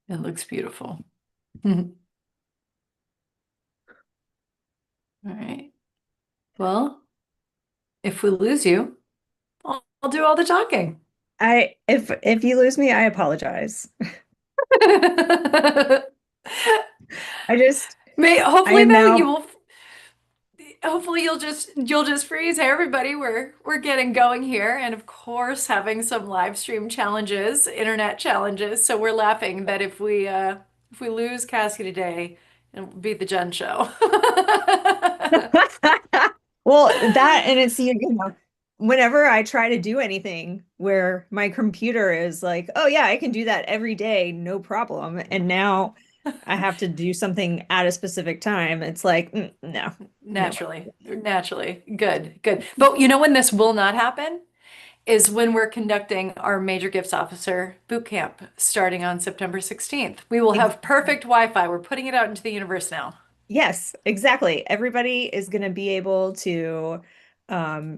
It looks beautiful. All right. Well, if we lose you, I'll do all the talking. If you lose me, I apologize. I just I Hopefully am though, you now will hopefully you'll just freeze. Hey everybody, we're getting going here, and of course having some live stream challenges, internet challenges. So we're laughing that if we lose Cassie today, it'll be the Jen show. well, that and it's whenever I try to do anything where my computer is like, oh yeah, I can do that every day, no problem. And now I have to do something at a specific time. It's like, no, no way. Naturally. Good, good. But you know when this will not happen is when we're conducting our Major Gifts Officer boot camp starting on September 16th. We will Ex have perfect Wi-Fi. We're putting it out into the universe now. yes, exactly. Everybody is going to be able to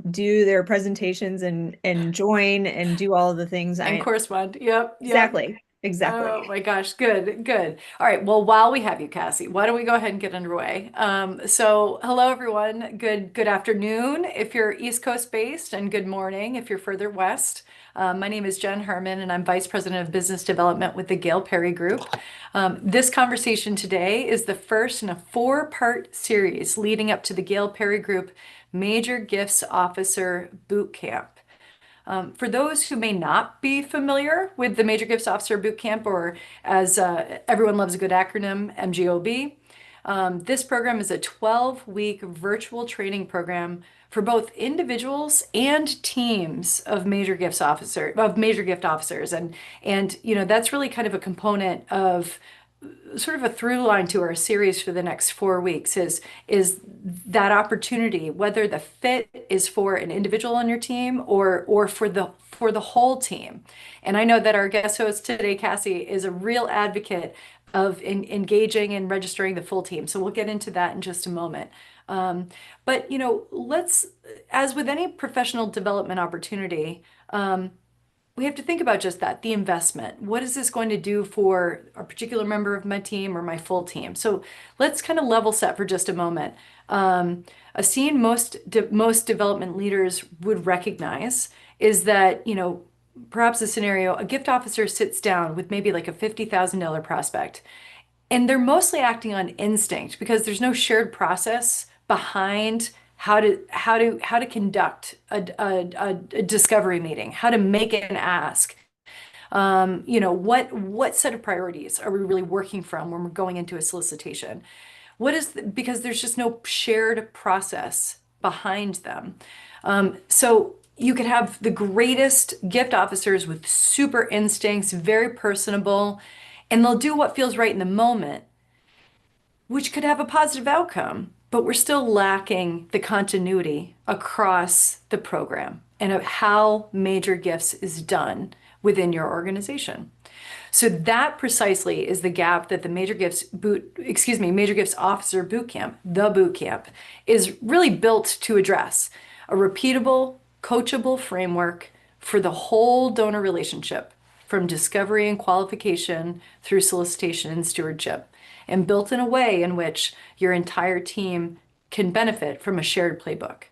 do their presentations and join and do all of the things. And I correspond. Yep, yep. exactly, exactly. Oh my gosh, good, good. All right, well, while we have you, Cassie, why don't we go ahead and get underway? So hello everyone. Good afternoon if you're East Coast based, and good morning if you're further west. My name is Jen Herrmann, and I'm Vice President of Business Development with the Gail Perry Group. This conversation today is the first in a four-part series leading up to the Gail Perry Group Major Gifts Officer Boot Camp. For those who may not be familiar with the Major Gifts Officer Boot Camp, or as everyone loves a good acronym, MGOB, this program is a 12-week virtual training program for both individuals and teams of major gift officers, and that's really kind of a component of sort of a through line to our series for the next 4 weeks is that opportunity, whether the fit is for an individual on your team or for the whole team. And I know that our guest host today, Cassie, is a real advocate of engaging and registering the full team. So we'll get into that in just a moment. But let's, as with any professional development opportunity, we have to think about just that, the investment. What is this going to do for a particular member of my team or my full team? So let's kind of level set for just a moment. A scene most development leaders would recognize is that, perhaps a scenario, a gift officer sits down with maybe like a $50,000 prospect, and they're mostly acting on instinct because there's no shared process behind how to conduct a discovery meeting, how to make an ask. What set of priorities are we really working from when we're going into a solicitation? Because there's just no shared process behind them. So you could have the greatest gift officers with super instincts, very personable, and they'll do what feels right in the moment, which could have a positive outcome, but we're still lacking the continuity across the program and of how major gifts is done within your organization. So that precisely is the gap that the Major Gifts Officer Boot Camp, the boot camp, is really built to address. A repeatable, coachable framework for the whole donor relationship, from discovery and qualification through solicitation and stewardship, and built in a way in which your entire team can benefit from a shared playbook.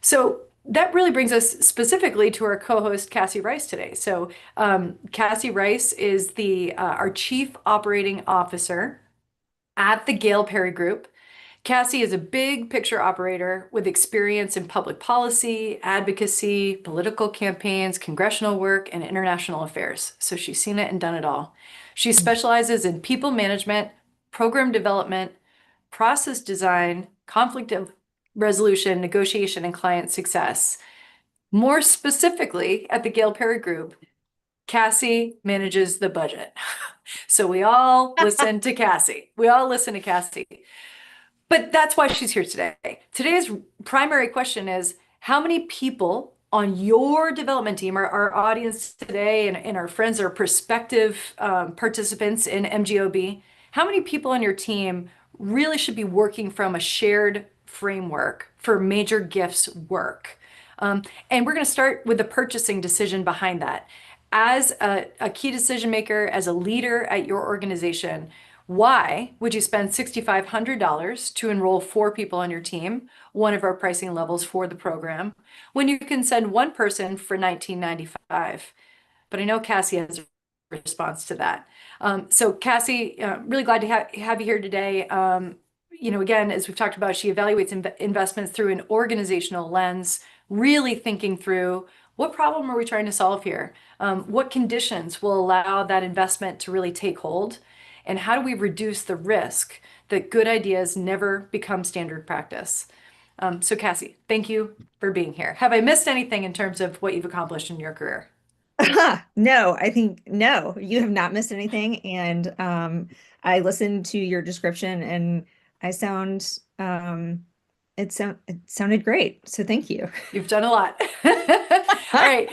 So that really brings us specifically to our co-host Cassie Rice today. So Cassie Rice is the our Chief Operating Officer at the Gail Perry Group. Cassie is a big picture operator with experience in public policy, advocacy, political campaigns, congressional work, and international affairs. So she's seen it and done it all. She specializes in people management, program development, process design, conflict resolution, negotiation, and client success. More specifically, at the Gail Perry Group, Cassie manages the budget. So we all listen to Cassie. We all listen to Cassie. But that's why she's here today. Today's primary question is, how many people on your development team, our audience today, and our friends are prospective participants in MGOB, how many people on your team really should be working from a shared framework for major gifts work? And we're going to start with the purchasing decision behind that. as a key decision maker, as a leader at your organization, why would you spend $6,500 to enroll 4 people on your team, one of our pricing levels for the program, when you can send one person for $19.95? But I know Cassie has a response to that. So Cassie, really glad to have you here today. Again, as we've talked about, she evaluates investments through an organizational lens, really thinking through what problem are we trying to solve here? What conditions will allow that investment to really take hold? And how do we reduce the risk that good ideas never become standard practice? So Cassie, thank you for being here. Have I missed anything in terms of what you've accomplished in your career? No, I think no, you have not missed anything. And I listened to your description and I sound it sounded great. So thank you. You've done a lot. All right.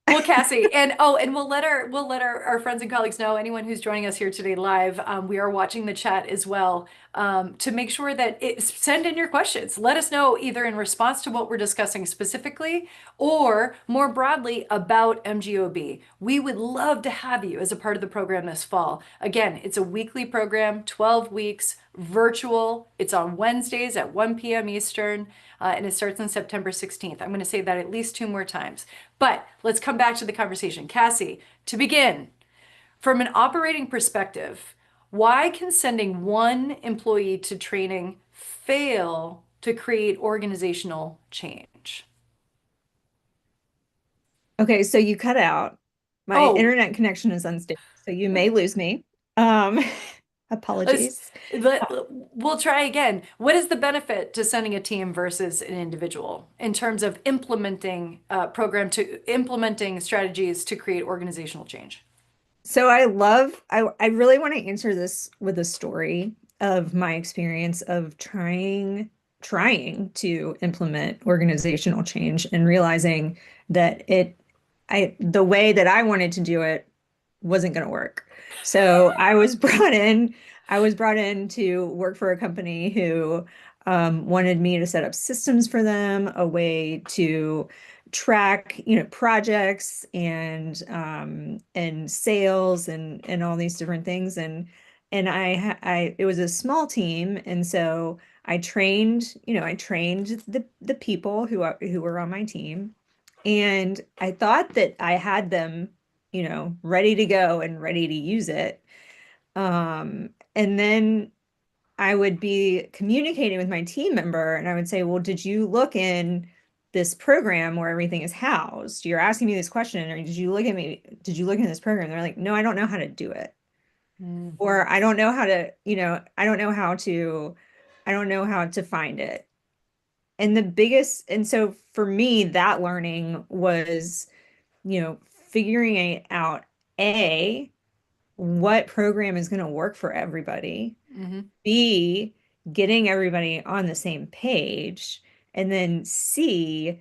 Well, Cassie, and we'll let our friends and colleagues know, anyone who's joining us here today live, we are watching the chat as well, to make sure that send in your questions. Let us know either in response to what we're discussing specifically or more broadly about MGOB. We would love to have you as a part of the program this fall. Again, it's a weekly program, 12 weeks, virtual. It's on Wednesdays at 1 p.m. Eastern, and it starts on September 16th. I'm going to say that at least 2 more times. But let's come back to the conversation. Cassie, to begin, from an operating perspective, why can sending one employee to training fail to create organizational change? Okay, so you cut out. My Oh, internet connection is unstable, so you may lose me. Um, let's apologies. we'll try again. What is the benefit to sending a team versus an individual in terms of implementing strategies to create organizational change? So I really want to answer this with a story of my experience of trying to implement organizational change and realizing that the way that I wanted to do it wasn't going to work. So I was brought in to work for a company who wanted me to set up systems for them, a way to track, projects and sales and all these different things. And it was a small team, and so I trained the people who were on my team, and I thought that I had them, ready to go and ready to use it. And then I would be communicating with my team member and I would say, well, did you look in this program where everything is housed? You're asking me this question, or did you look in this program? They're like, no, I don't know how to do it. Mm, Or I don't know how to, I don't know how to find it. And so for me, that learning was, figuring out A, what program is going to work for everybody. mhm. B, getting everybody on the same page. And then C,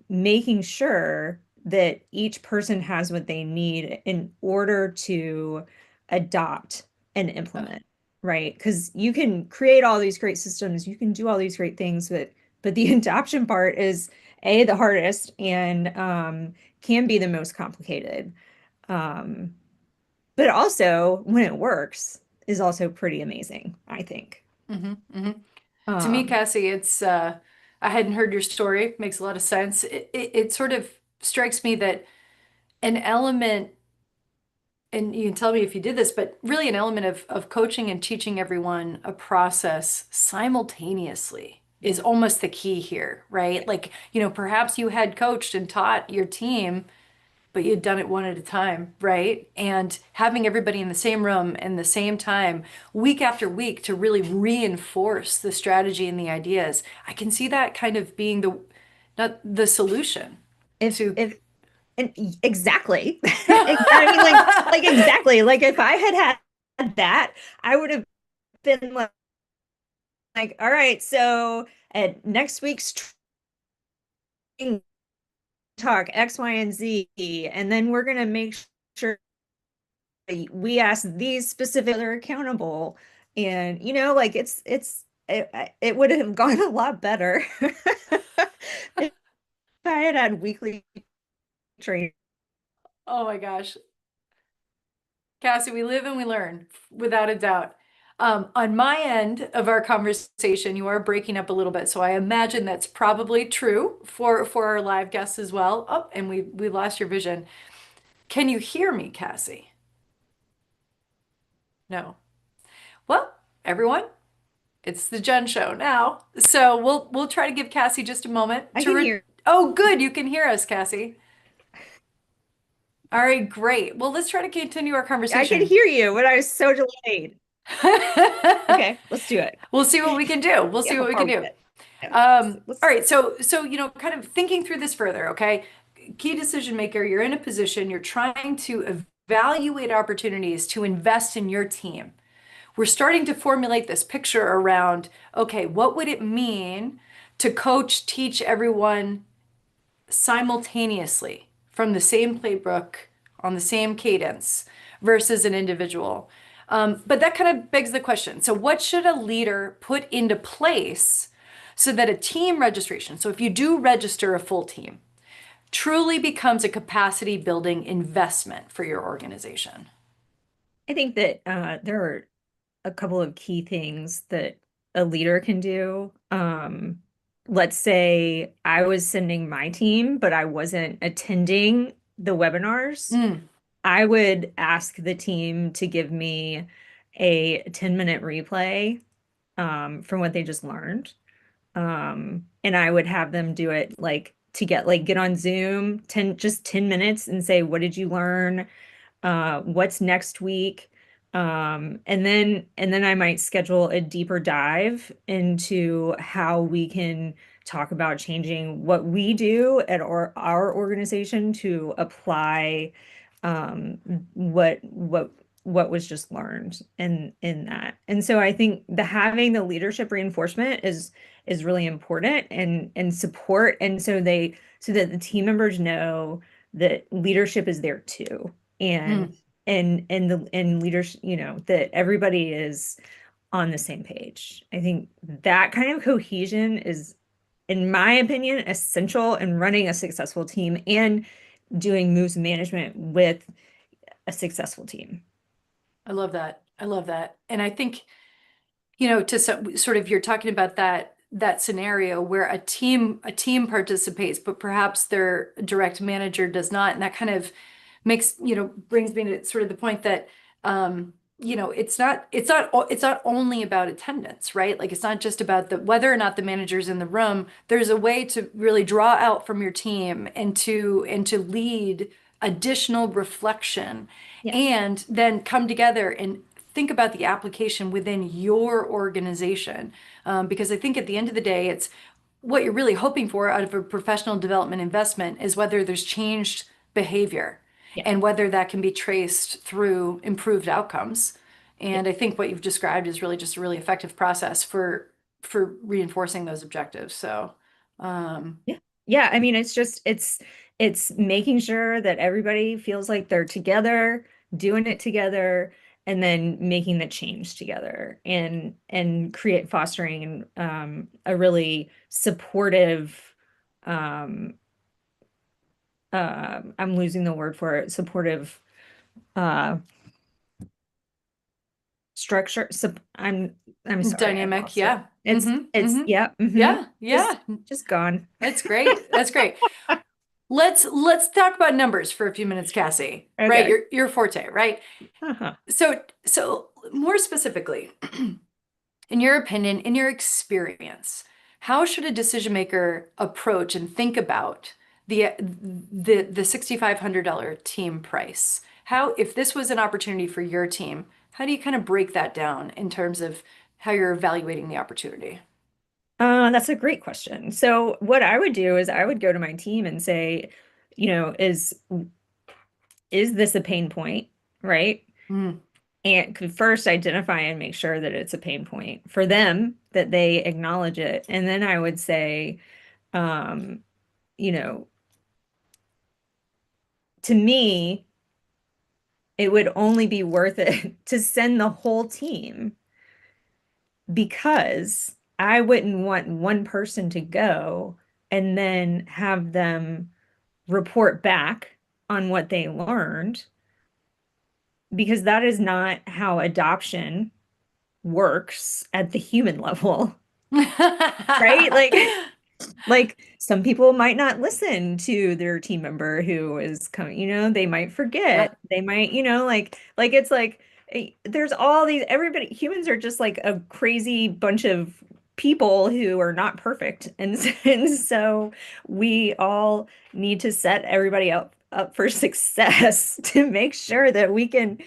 making sure that each person has what they need in order to adopt and Yeah. implement, right? Because you can create all these great systems, you can do all these great things, but the adoption part is A, the hardest and can be the most complicated. Um, but also when it works is also pretty amazing, I think. To me, Um, Cassie, it's I hadn't heard your story. Makes a lot of sense. It sort of strikes me that an element, and you can tell me if you did this, but really an element of coaching and teaching everyone a process simultaneously is almost the key here, right? Like, perhaps you had coached and taught your team, but you'd done it one at a time, right? And having everybody in the same room and the same time, week after week, to really reinforce the strategy and the ideas. I can see that kind of being not the solution to. if and exactly. I mean, like exactly. Like if I had that, I would have been all right, so at next week's training talk X, Y, and Z, and then we're gonna make sure we ask these specific that are accountable. And like it would have gone a lot better if I had had weekly training. Oh my gosh. Cassie, we live and we learn, without a doubt. On my end of our conversation, you are breaking up a little bit, so I imagine that's probably true for our live guests as well. Oh, and we lost your vision. Can you hear me, Cassie? No. Well, everyone, it's the Jen Show now. So we'll try to give Cassie just a moment I to can re hear. Oh, good, you can hear us, Cassie. All right, great. Well, let's try to continue our I can conversation. hear you, but I was so delayed. Okay, let's do it. We'll see what we can do. We'll See see how what we far can we do. get. Yeah, let's All right, so kind of thinking through this further, okay? Key decision maker, you're in a position, you're trying to evaluate opportunities to invest in your team. We're starting to formulate this picture around, okay, what would it mean to coach, teach everyone simultaneously from the same playbook on the same cadence versus an individual? But that kind of begs the question. So, what should a leader put into place so that a team registration, so if you do register a full team, truly becomes a capacity building investment for your organization? I think that there are a couple of key things that a leader can do. Let's say I was sending my team, but I wasn't attending the webinars. Mm, I would ask the team to give me a 10-minute replay from what they just learned. And I would have them do it like to get on Zoom, 10 minutes and say, what did you learn? What's next week? And then I might schedule a deeper dive into how we can talk about changing what we do at our organization to apply um, what was just learned in that. And so I think having the leadership reinforcement is really important and support. And so that the team members know that leadership is there too. And mm. and leaders, that everybody is on the same page. I think that kind of cohesion is, in my opinion, essential in running a successful team and doing moves management with a successful team. I love that. I love that. And I think, to sort of you're talking about that scenario where a team participates, but perhaps their direct manager does not, and that kind of brings me to sort of the point that it's not only about attendance, right? Like it's not just about the whether or not the manager's in the room. There's a way to really draw out from your team and to lead additional reflection Yeah. and then come together and think about the application within your organization. Because I think at the end of the day, it's what you're really hoping for out of a professional development investment is whether there's changed behavior Yeah. and whether that can be traced through improved outcomes. Yeah. And I think what you've described is really just a really effective process for reinforcing those objectives. So, um, Yeah. Yeah. I mean, it's making sure that everybody feels like they're together, doing it together, and then making the change together and create fostering a really supportive um I'm losing the word for it, supportive uh structure. I'm sorry, I've dynamic. lost it. Yeah. It's yeah, Yeah. just Yeah. just gone. That's great. That's great. Let's talk about numbers for a few minutes, Cassie. Right? Okay. Your forte, right? Uh-huh. So more specifically, in your opinion, in your experience, how should a decision maker approach and think about the $6,500 team price? How, if this was an opportunity for your team, how do you kind of break that down in terms of how you're evaluating the opportunity? That's a great question. So what I would do is I would go to my team and say, you know, is this a pain point, right? Mm, And could first identify and make sure that it's a pain point for them, that they acknowledge it. And then I would say, um, you know, to me, it would only be worth it to send the whole team because I wouldn't want one person to go and then have them report back on what they learned because that is not how adoption works at the human level, right? Like some people might not listen to their team member who is coming, they might Yeah. forget. They might, it's like there's all these everybody humans are just like a crazy bunch of people who are not perfect. And so we all need to set everybody up for success to make sure that we can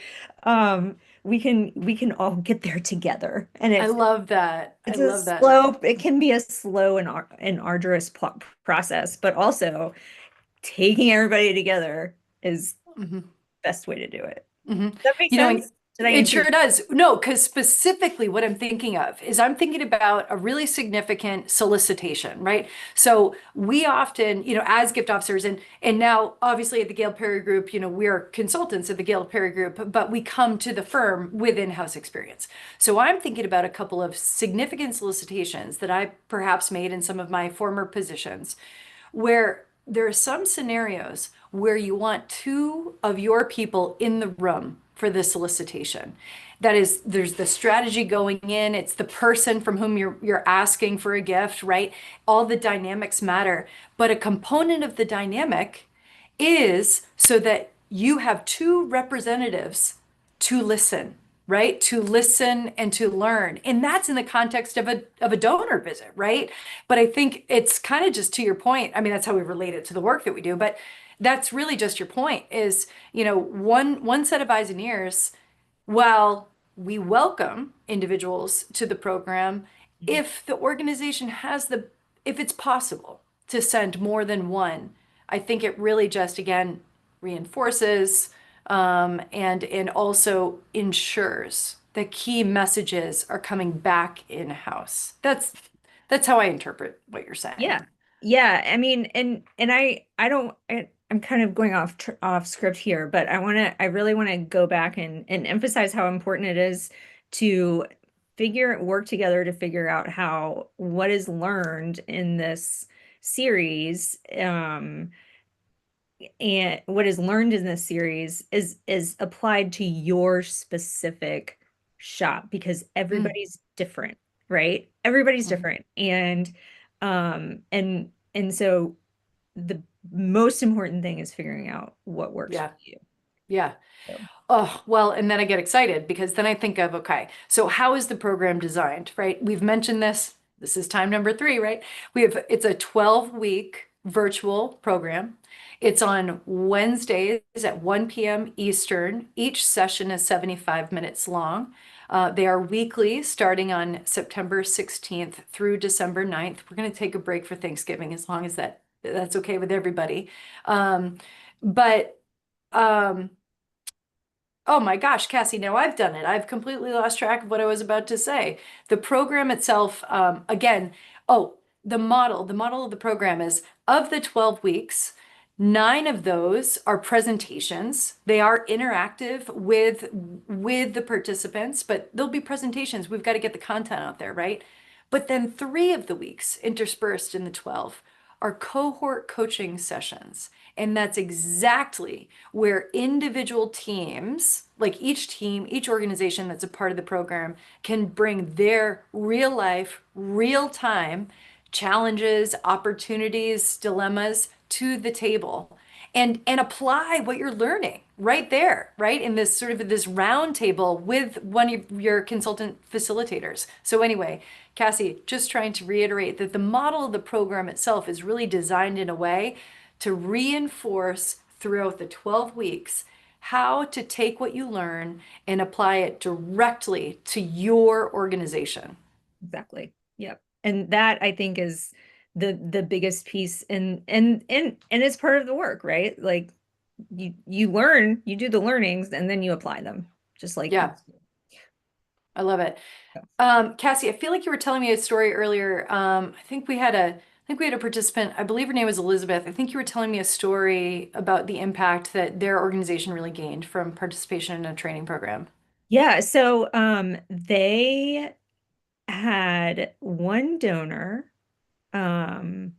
all get there together. And I love that. I love that. it can be a slow and arduous process, but also taking everybody together is Mhm. best way to do it. hmm Does that make You know, and sense? Did I it answer sure your does. No, because specifically what I'm thinking of is I'm thinking about a really significant solicitation, right? So we often, as gift officers, and now obviously at the Gail Perry Group, we are consultants at the Gail Perry Group, but we come to the firm with in-house experience. So I'm thinking about a couple of significant solicitations that I perhaps made in some of my former positions where there are some scenarios where you want two of your people in the room for the solicitation. That is, there's the strategy going in, it's the person from whom you're asking for a gift, right? All the dynamics matter. But a component of the dynamic is so that you have two representatives to listen, right? To listen and to learn. And that's in the context of a donor visit, right? But I think it's kind of just to your point. I mean, that's how we relate it to the work that we do, but that's really just your point is, one set of eyes and ears, while we welcome individuals to the program, if the organization has if it's possible to send more than one, I think it really just again reinforces and also ensures that key messages are coming back in-house. That's how I interpret what you're saying. Yeah. Yeah, I mean, and I don't I'm kind of going off script here, but I really want to go back and emphasize how important it is to work together to figure out how what is learned in this series and what is learned in this series is applied to your specific shop because Mm, everybody's different, right? Everybody's mhm. different. And so the most important thing is figuring out what works for Yeah, you. yeah. So, Oh, well, and then I get excited because then I think of, okay, so how is the program designed, right? We've mentioned this. This is time number three, right? It's a 12-week virtual program. It's on Wednesdays at 1 p.m. Eastern. Each session is 75 minutes long. They are weekly, starting on September 16th through December 9th. We're going to take a break for Thanksgiving as long as that's okay with everybody. But um, Oh my gosh, Cassie, now I've done it. I've completely lost track of what I was about to say. The program itself, again, the model of the program is of the 12 weeks, 9 of those are presentations. They are interactive with the participants, but there'll be presentations. We've got to get the content out there, right? But then 3 of the weeks interspersed in the 12 are cohort coaching sessions. And that's exactly where individual teams, like each team, each organization that's a part of the program, can bring their real life, real time challenges, opportunities, dilemmas to the table and apply what you're learning right there, right? In this sort of this round table with one of your consultant facilitators. So anyway, Cassie, just trying to reiterate that the model of the program itself is really designed in a way to reinforce throughout the 12 weeks how to take what you learn and apply it directly to your organization. exactly. Yep. And that I think is the biggest piece and it's part of the work, right? Like you learn, you do the learnings and then you apply them just like in Yeah, school. I love it. Cassie, I feel like you were telling me a story earlier. I think we had a participant, I believe her name was Elizabeth. I think you were telling me a story about the impact that their organization really gained from participation in a training program. Yeah, so they had one donor um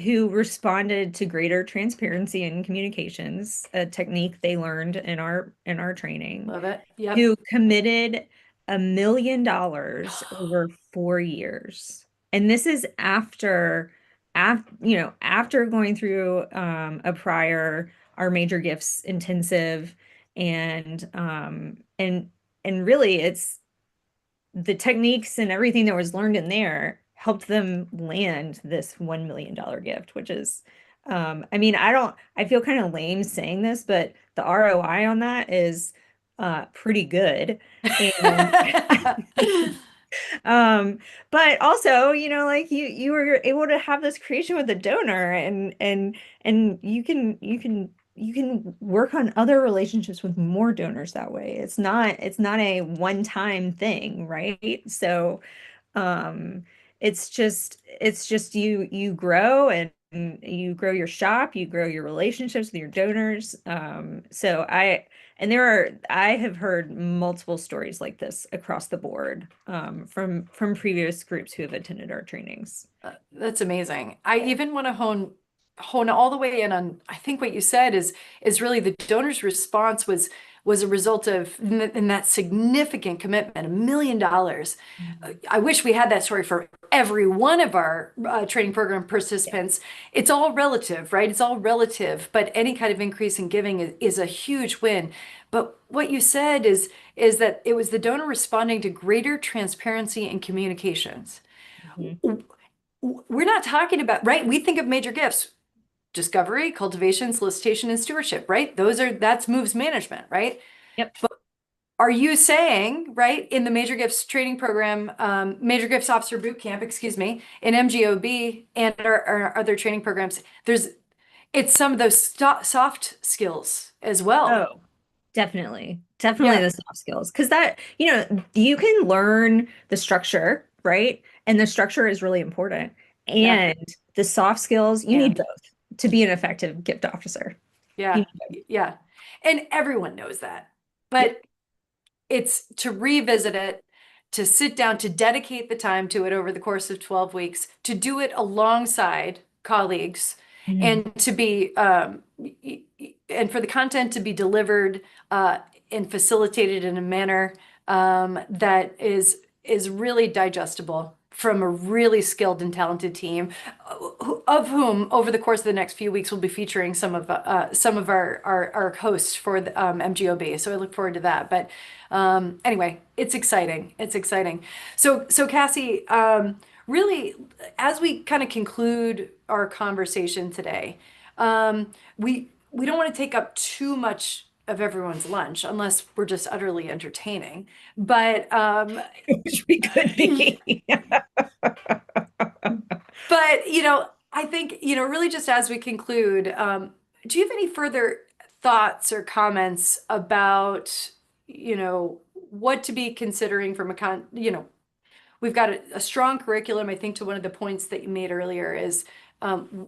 who responded to greater transparency in communications, a technique they learned in our training, Love it. Yep. who committed $1 million over 4 years. And this is after going through a prior our major gifts intensive and really it's the techniques and everything that was learned in there helped them land this $1 million gift, which is, I mean, I feel kind of lame saying this, but the ROI on that is pretty good. And um, but also, like you were able to have this creation with a donor and you can work on other relationships with more donors that way. It's not a one-time thing, right? So um, it's just you grow and you grow your shop, you grow your relationships with your donors. I have heard multiple stories like this across the board from previous groups who have attended our trainings. That's amazing. I even want to hone all the way in on, I think what you said is really the donor's response was a result of in that significant commitment, $1 million. Mhm. I wish we had that story for every one of our training program Yeah. participants. It's all relative, right? It's all relative, but any kind of increase in giving is a huge win. But what you said is that it was the donor responding to greater transparency and communications. Mhm. We're not talking about, right? We think of major gifts, discovery, cultivation, solicitation, and stewardship, right? That's moves management, right? Yep. Are you saying, right, in the major gifts training program, major gifts officer boot camp, excuse me, in MGOB and our other training programs, it's some of those soft skills as well. Oh, definitely. Definitely Yeah, the soft skills. Because you can learn the structure, right? And the structure is really important. yeah, And the soft skills, you need and both to be an effective gift officer. You yeah, need both. yeah. And everyone knows that. Yep. But it's to revisit it, to sit down, to dedicate the time to it over the course of 12 weeks, to do it alongside colleagues, Mhm. and to be and for the content to be delivered and facilitated in a manner that is really digestible from a really skilled and talented team, of whom over the course of the next few weeks we'll be featuring some of our hosts for the MGOB. So I look forward to that. But anyway, it's exciting. It's exciting. So Cassie, really, as we kind of conclude our conversation today, we don't want to take up too much of everyone's lunch unless we're just utterly entertaining. But Which we could be. But, I think, really just as we conclude, do you have any further thoughts or comments about, what to be considering from we've got a strong curriculum. I think to one of the points that you made earlier is, um,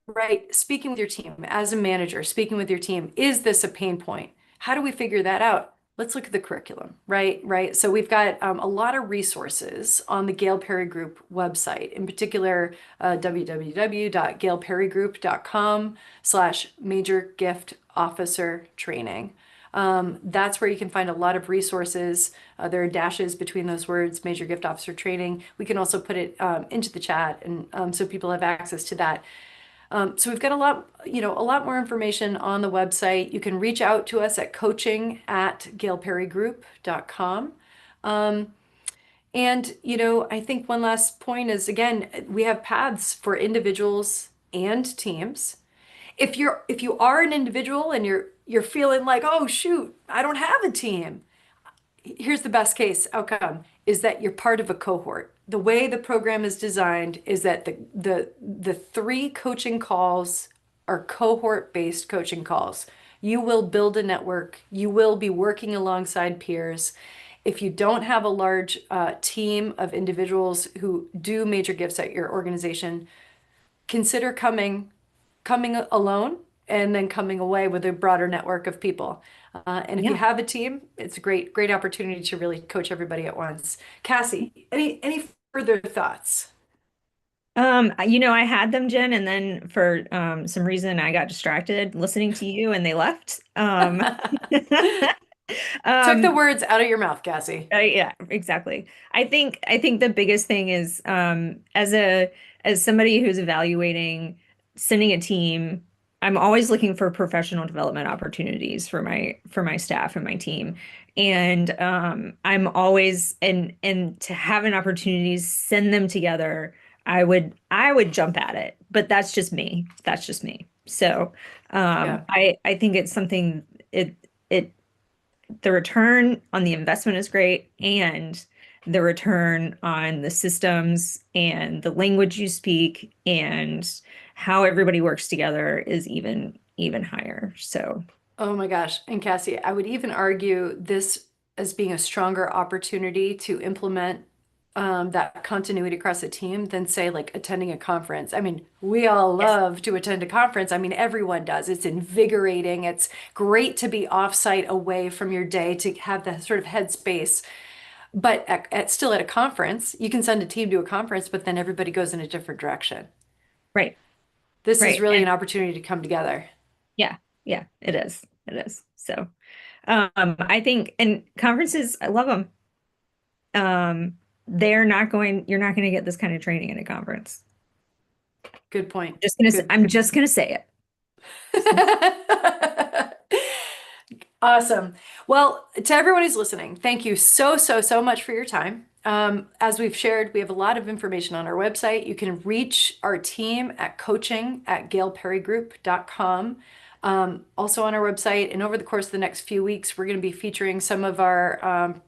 right, speaking with your team as a manager, speaking with your team, is this a pain point? How do we figure that out? Let's look at the curriculum, right? Right. So we've got a lot of resources on the Gail Perry Group website, in particular, www.gailperrygroup.com/major gift officer training. That's where you can find a lot of resources. There are dashes between those words, major gift officer training. We can also put it into the chat, and so people have access to that. So we've got a lot more information on the website. You can reach out to us at coaching@gailperrygroup.com. Um, and, I think one last point is, again, we have paths for individuals and teams. If you are an individual and you're feeling like, oh shoot, I don't have a team, here's the best case outcome is that you're part of a cohort. The way the program is designed is that the three coaching calls are cohort-based coaching calls. You will build a network. You will be working alongside peers. If you don't have a large team of individuals who do major gifts at your organization, consider coming alone and then coming away with a broader network of people. And if you Yeah. have a team, it's a great opportunity to really coach everybody at once. Cassie, any further thoughts? I had them, Jen, and then for some reason I got distracted listening to you and they left. Took the Um, words out of your mouth, Cassie. yeah, exactly. I think the biggest thing is as somebody who's evaluating sending a team, I'm always looking for professional development opportunities for my staff and my team. And I'm always and to have an opportunity to send them together, I would jump at it. But that's just me. That's just me. So Yeah. I think it's something it the return on the investment is great, and the return on the systems and the language you speak and how everybody works together is even higher. So, Oh my gosh. And Cassie, I would even argue this as being a stronger opportunity to implement that continuity across a team than, say, like attending a conference. I mean, we all yes, love to attend a conference. I mean, everyone does. It's invigorating. It's great to be offsite away from your day to have that sort of headspace. But still at a conference, you can send a team to a conference, but then everybody goes in a different direction. right, This is right. really And an opportunity to come together. yeah, yeah, it is. It is. So, I think, and conferences, I love them. You're not going to get this kind of training at a conference. Good point. Good. I'm just gonna say it. Just gonna Awesome. Well, to everyone who's listening, thank you so, so, so much for your time. As we've shared, we have a lot of information on our website. You can reach our team at coaching@gailperrygroup.com. Also on our website, and over the course of the next few weeks, we're going to be featuring some of our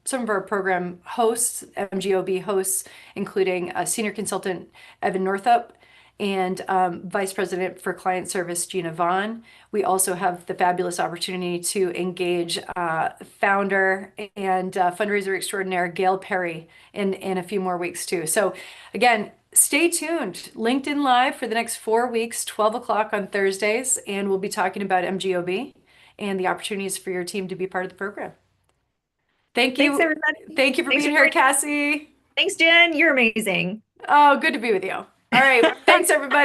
program hosts, MGOB hosts, including senior consultant Evan Northup and Vice President for Client Service, Gina Vaughn. We also have the fabulous opportunity to engage founder and fundraiser extraordinaire Gail Perry in a few more weeks too. So again, stay tuned. LinkedIn Live for the next 4 weeks, 12 o'clock on Thursdays, and we'll be talking about MGOB and the opportunities for your team to be part of the program. Thank Thanks, you. everybody. Thank you for Thanks being for here, joining. Cassie. Thanks, Jen. You're amazing. Oh, good to be with you. All right. Thanks, everybody.